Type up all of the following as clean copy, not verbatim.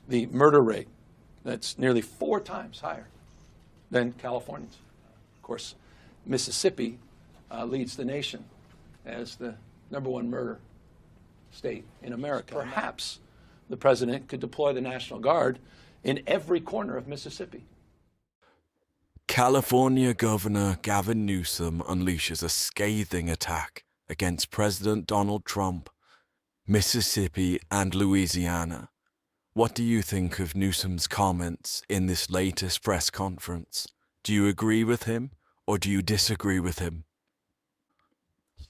the murder rate that's nearly 4 times higher than California's. Of course, Mississippi leads the nation as the #1 murder state in America. Perhaps the president could deploy the National Guard in every corner of Mississippi. California Governor Gavin Newsom unleashes a scathing attack against President Donald Trump, Mississippi, and Louisiana. What do you think of Newsom's comments in this latest press conference? Do you agree with him or do you disagree with him?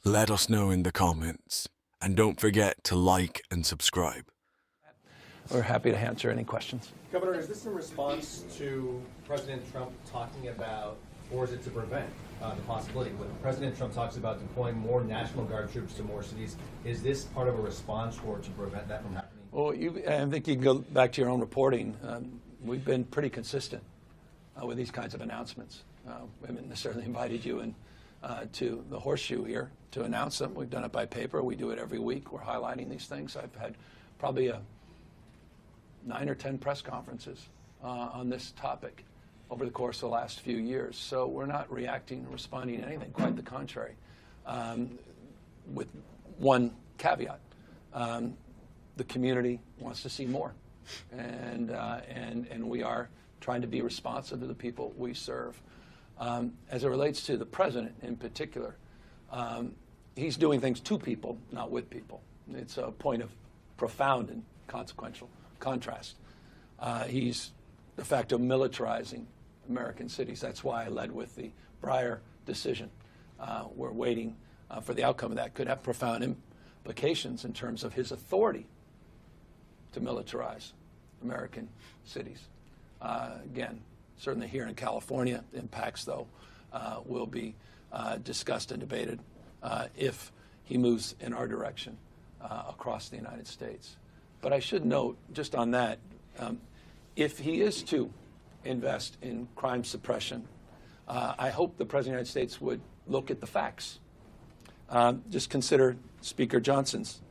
Let us know in the comments, and don't forget to like and subscribe. We're happy to answer any questions. Governor, is this in response to President Trump talking about, or is it to prevent the possibility? When President Trump talks about deploying more National Guard troops to more cities, is this part of a response or to prevent that from happening? Well, I think you can go back to your own reporting. We've been pretty consistent with these kinds of announcements. We haven't necessarily invited you in to the horseshoe here to announce them. We've done it by paper. We do it every week. We're highlighting these things. I've had probably 9 or 10 press conferences on this topic over the course of the last few years. So we're not reacting or responding to anything, quite the contrary, with one caveat. The community wants to see more, and we are trying to be responsive to the people we serve. As it relates to the president in particular, he's doing things to people, not with people. It's a point of profound and consequential contrast. He's de facto militarizing American cities. That's why I led with the Breyer decision. We're waiting for the outcome of that. Could have profound implications in terms of his authority to militarize American cities. Again, certainly here in California, impacts, though, will be discussed and debated if he moves in our direction across the United States. But I should note, just on that, if he is to invest in crime suppression, I hope the President of the United States would look at the facts. Just consider Speaker Johnson's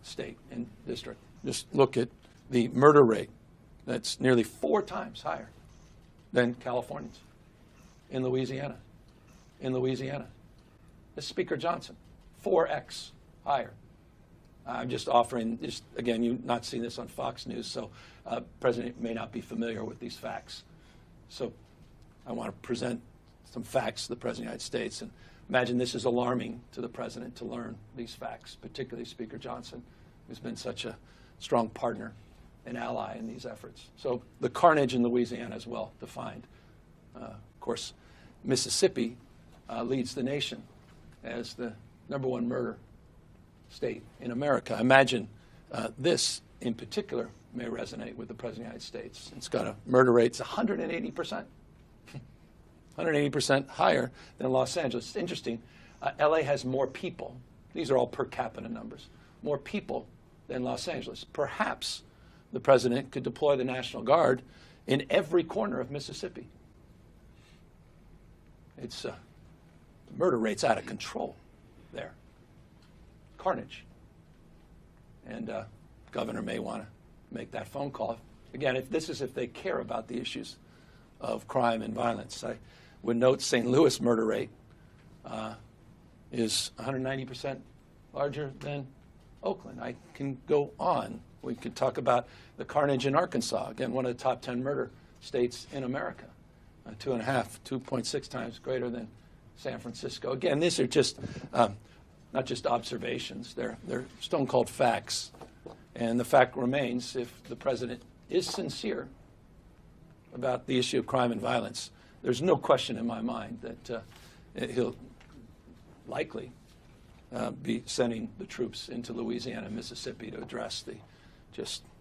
state and district. Just look at the murder rate that's nearly 4 times higher than California's in Louisiana. In Louisiana, this is Speaker Johnson, 4x higher. I'm just offering, again, you've not seen this on Fox News, so President may not be familiar with these facts. So I want to present some facts to the President of the United States. And imagine this is alarming to the President to learn these facts, particularly Speaker Johnson, who's been such a strong partner and ally in these efforts. So the carnage in Louisiana is well defined. Of course, Mississippi leads the nation as the #1 murder state in America. Imagine this in particular may resonate with the President of the United States. It's got a murder rate 180%. 180% higher than Los Angeles. It's interesting. LA has more people. These are all per capita numbers. More people than Los Angeles. Perhaps the president could deploy the National Guard in every corner of Mississippi. It's the murder rate's out of control there. Carnage. And governor may want to make that phone call. Again, if they care about the issues of crime and violence. I would note St. Louis murder rate is 190% larger than Oakland. I can go on. We could talk about the carnage in Arkansas, again, one of the top 10 murder states in America, 2.6 times greater than San Francisco. Again, these are just not just observations. They're stone-cold facts. And the fact remains, if the president is sincere about the issue of crime and violence, there's no question in my mind that he'll likely be sending the troops into Louisiana and Mississippi to address the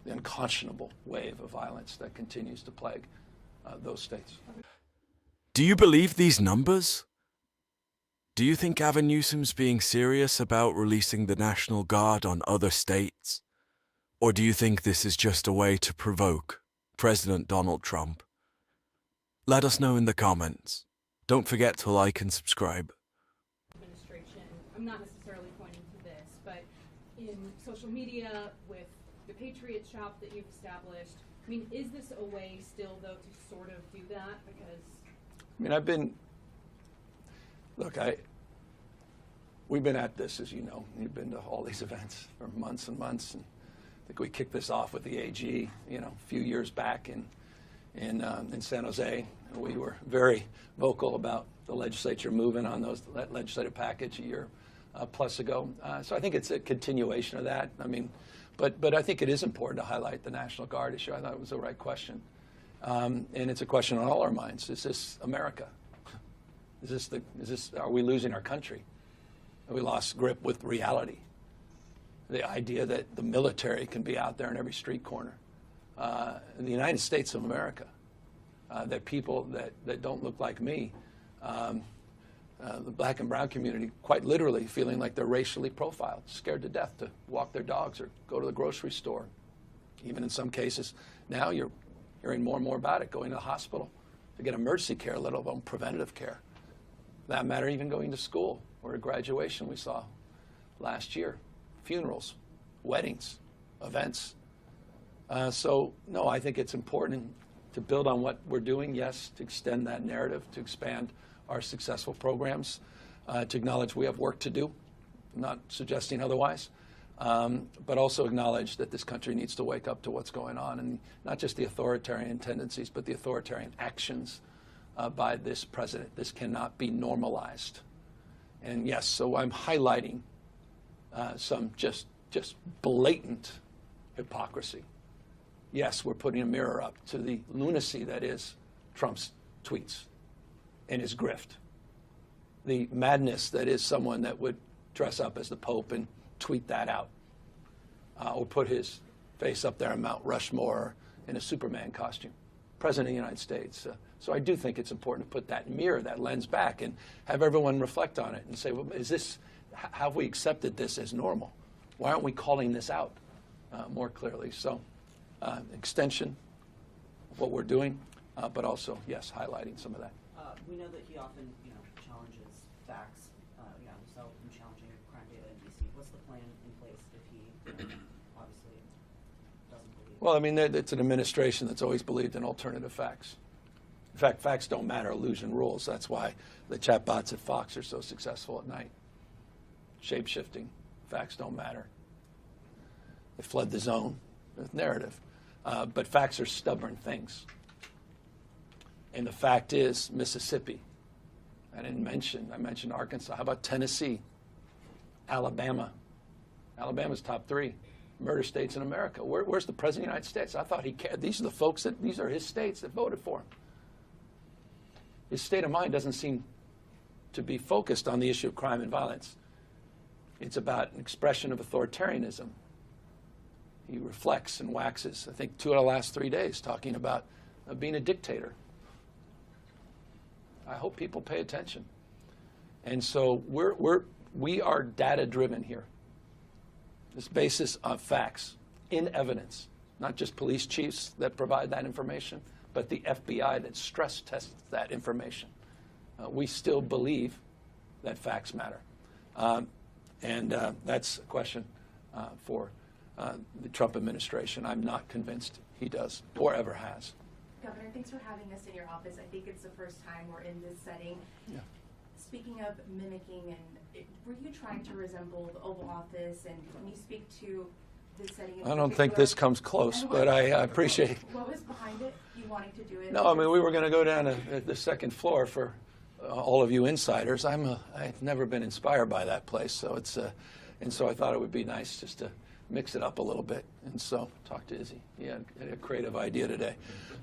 unconscionable wave of violence that continues to plague those states. Do you believe these numbers? Do you think Gavin Newsom's being serious about releasing the National Guard on other states? Or do you think this is just a way to provoke President Donald Trump? Let us know in the comments. Don't forget to like and subscribe. Administration, I'm not necessarily pointing to this, but in social media with the Patriot Shop that you've established. I mean, is this a way still, though, to sort of do that? Because we've been at this, as you know. You've been to all these events for months and months, and I think we kicked this off with the AG, a few years back in San Jose. We were very vocal about the legislature moving on that legislative package a year plus ago. So I think it's a continuation of that. But I think it is important to highlight the National Guard issue. I thought it was the right question. And it's a question on all our minds. Is this America? Are we losing our country? Have we lost grip with reality? The idea that the military can be out there in every street corner. In the United States of America, that people that don't look like me, the black and brown community, quite literally feeling like they're racially profiled, scared to death to walk their dogs or go to the grocery store. Even in some cases, now you're hearing more and more about it, going to the hospital to get emergency care, let alone preventative care. For that matter, even going to school or a graduation we saw last year, funerals, weddings, events. So, no, I think it's important to build on what we're doing, yes, to extend that narrative, to expand our successful programs, to acknowledge we have work to do, not suggesting otherwise, but also acknowledge that this country needs to wake up to what's going on, and not just the authoritarian tendencies, but the authoritarian actions by this president. This cannot be normalized. And yes, so I'm highlighting some just blatant hypocrisy. Yes, we're putting a mirror up to the lunacy that is Trump's tweets and his grift. The madness that is someone that would dress up as the Pope and tweet that out. Or put his face up there on Mount Rushmore in a Superman costume. President of the United States. So I do think it's important to put that mirror, that lens back, and have everyone reflect on it and say, well, have we accepted this as normal? Why aren't we calling this out more clearly? So extension of what we're doing, but also, yes, highlighting some of that. We know that he often, challenges facts, himself and challenging crime data in D.C. What's the plan in place if he, obviously doesn't believe? Well, it's an administration that's always believed in alternative facts. In fact, facts don't matter, illusion rules. That's why the chatbots at Fox are so successful at night. Shape-shifting, facts don't matter. They flood the zone with narrative. But facts are stubborn things. And the fact is, Mississippi, I mentioned Arkansas. How about Tennessee? Alabama. Alabama's top 3 murder states in America. Where's the President of the United States? I thought he cared. These are the folks these are his states that voted for him. His state of mind doesn't seem to be focused on the issue of crime and violence. It's about an expression of authoritarianism. He reflects and waxes, I think, 2 out of the last 3 days, talking about being a dictator. I hope people pay attention. And so we are data-driven here. This basis of facts, in evidence, not just police chiefs that provide that information, but the FBI that stress tests that information. We still believe that facts matter. And that's a question for the Trump administration. I'm not convinced he does or ever has. Governor, thanks for having us in your office. I think it's the first time we're in this setting. Yeah. Speaking of mimicking, were you trying to resemble the Oval Office? And can you speak to this setting? I don't think this comes close, but I appreciate. What was behind it? You wanting to do it? No, we were going to go down to the second floor for all of you insiders. I've never been inspired by that place, so and so I thought it would be nice just to mix it up a little bit. And so talk to Izzy. He had a creative idea today,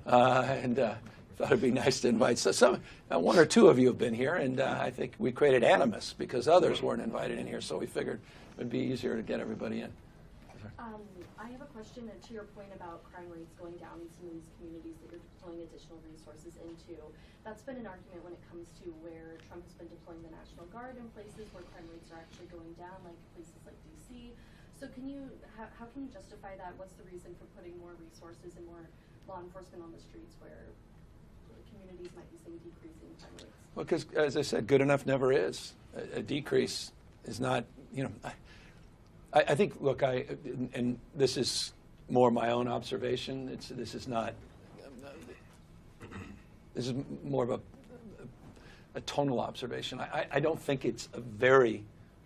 and thought it'd be nice to invite some. 1 or 2 of you have been here, and I think we created animus because others weren't invited in here. So we figured it would be easier to get everybody in. I have a question to your point about crime rates going down in some of these communities that you're deploying additional resources into. That's been an argument when it comes to where Trump has been deploying the National Guard in places where crime rates are actually going down, like places like D.C. So how can you justify that? What's the reason for putting more resources and more law enforcement on the streets where communities might be seeing decreasing crime rates? Well, because, as I said, good enough never is. A decrease is not, I think, look, and this is more my own observation. This is more of a tonal observation. I don't think it's a very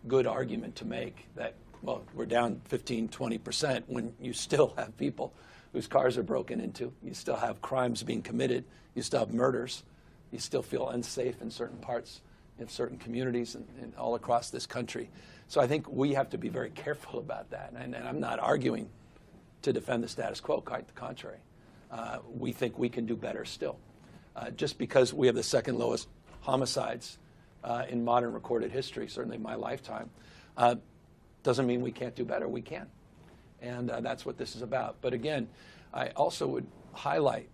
good argument to make that, well, we're down 15, 20% when you still have people whose cars are broken into, you still have crimes being committed, you still have murders, you still feel unsafe in certain parts, in certain communities and all across this country. So I think we have to be very careful about that. And I'm not arguing to defend the status quo, quite the contrary. We think we can do better still. Just because we have the second lowest homicides in modern recorded history, certainly in my lifetime, doesn't mean we can't do better. We can. And that's what this is about. But again, I also would highlight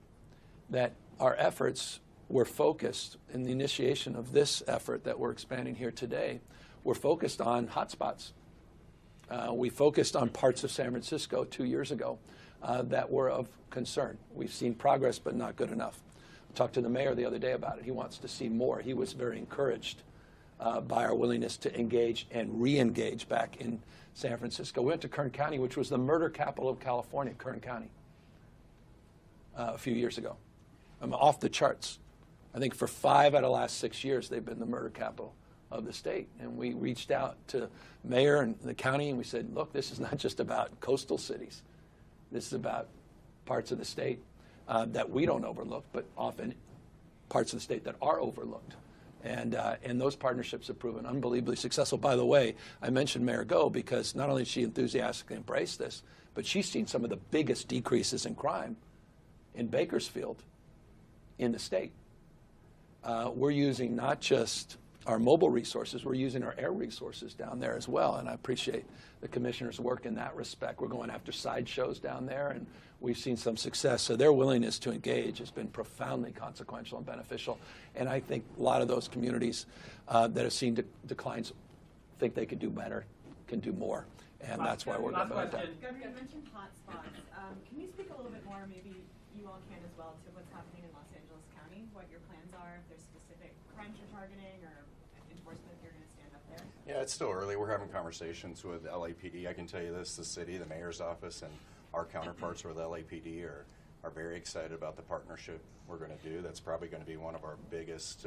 that our efforts were focused in the initiation of this effort that we're expanding here today. We're focused on hotspots. We focused on parts of San Francisco 2 years ago that were of concern. We've seen progress, but not good enough. I talked to the mayor the other day about it. He wants to see more. He was very encouraged by our willingness to engage and re-engage back in San Francisco. We went to Kern County, which was the murder capital of California, Kern County, a few years ago. I'm off the charts. I think for 5 out of the last 6 years, they've been the murder capital of the state. And we reached out to the mayor and the county, and we said, look, this is not just about coastal cities. This is about parts of the state that we don't overlook, but often parts of the state that are overlooked. And those partnerships have proven unbelievably successful. By the way, I mentioned Mayor Go because not only did she enthusiastically embrace this, but she's seen some of the biggest decreases in crime in Bakersfield in the state. We're using not just our mobile resources, we're using our air resources down there as well, and I appreciate the commissioner's work in that respect. We're going after sideshows down there, and we've seen some success. So their willingness to engage has been profoundly consequential and beneficial, and I think a lot of those communities that have seen declines think they could do better, can do more, and that's why we're going about that. Gavin, you mentioned hotspots. Can you speak a little bit more, maybe you all can as well, to what's happening in Los Angeles County, what your plans are, if there's specific crimes you're targeting or enforcement you're going to stand up there? Yeah, it's still early. We're having conversations with LAPD. I can tell you this, the city, the mayor's office, and our counterparts with LAPD are very excited about the partnership we're going to do. That's probably going to be one of our biggest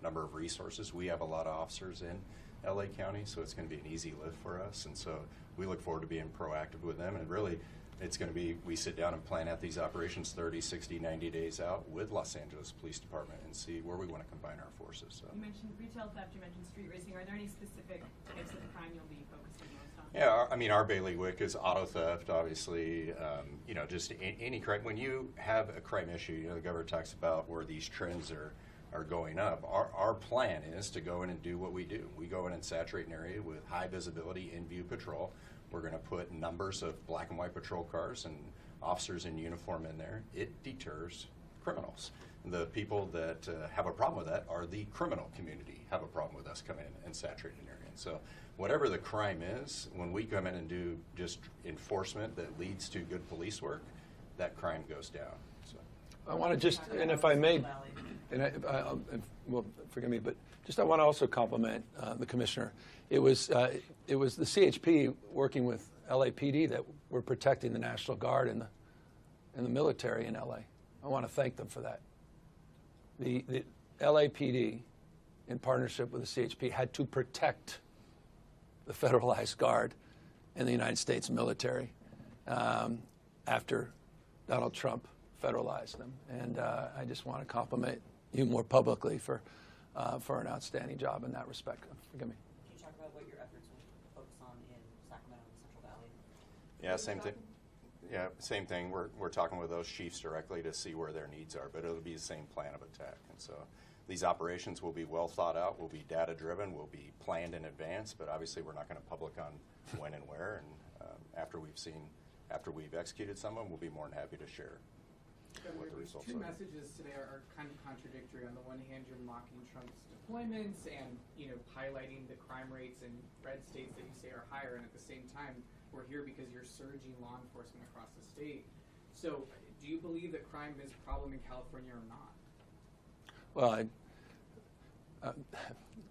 number of resources. We have a lot of officers in LA County, so it's going to be an easy lift for us. And so we look forward to being proactive with them. And really, it's going to be, we sit down and plan out these operations 30, 60, 90 days out with Los Angeles Police Department and see where we want to combine our forces. So. You mentioned retail theft, you mentioned street racing. Are there any specific types of crime you'll be focusing most on? Yeah, I mean, our bailiwick is auto theft, obviously, just any crime. When you have a crime issue, the governor talks about where these trends are going up. Our plan is to go in and do what we do. We go in and saturate an area with high visibility in-view patrol. We're going to put numbers of black and white patrol cars and officers in uniform in there. It deters criminals. The people that have a problem with that are the criminal community, have a problem with us coming in and saturating an area. So whatever the crime is, when we come in and do just enforcement that leads to good police work, that crime goes down. So. I want to just, and if I may, well, forgive me, but just I want to also compliment the commissioner. It was the CHP working with LAPD that were protecting the National Guard and the military in LA. I want to thank them for that. The LAPD, in partnership with the CHP, had to protect the federalized guard and the United States military after Donald Trump federalized them. And I just want to compliment you more publicly for an outstanding job in that respect. Forgive me. Can you talk about what your efforts will focus on in Sacramento and the Central Valley? Yeah, same thing. Yeah, same thing. We're talking with those chiefs directly to see where their needs are, but it'll be the same plan of attack. And so these operations will be well thought out, will be data driven, will be planned in advance, but obviously we're not going to public on when and where. And after we've executed some of them, we'll be more than happy to share what the results two are. messages today are kind of contradictory. On the one hand, you're mocking Trump's deployments and highlighting the crime rates in red states that you say are higher, and at the same time, we're here because you're surging law enforcement across the state. So, do you believe that crime is a problem in California or not? Well,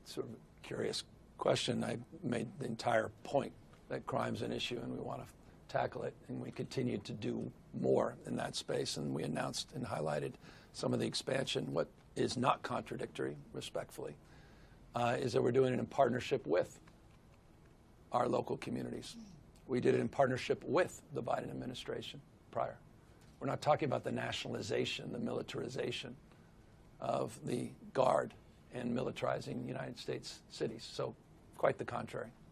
sort of a curious question. I made the entire point that crime's an issue and we want to tackle it, and we continue to do more in that space. And we announced and highlighted some of the expansion. What is not contradictory, respectfully, is that we're doing it in partnership with our local communities. We did it in partnership with the Biden administration prior. We're not talking about the nationalization, the militarization of the Guard and militarizing United States cities. So quite the contrary.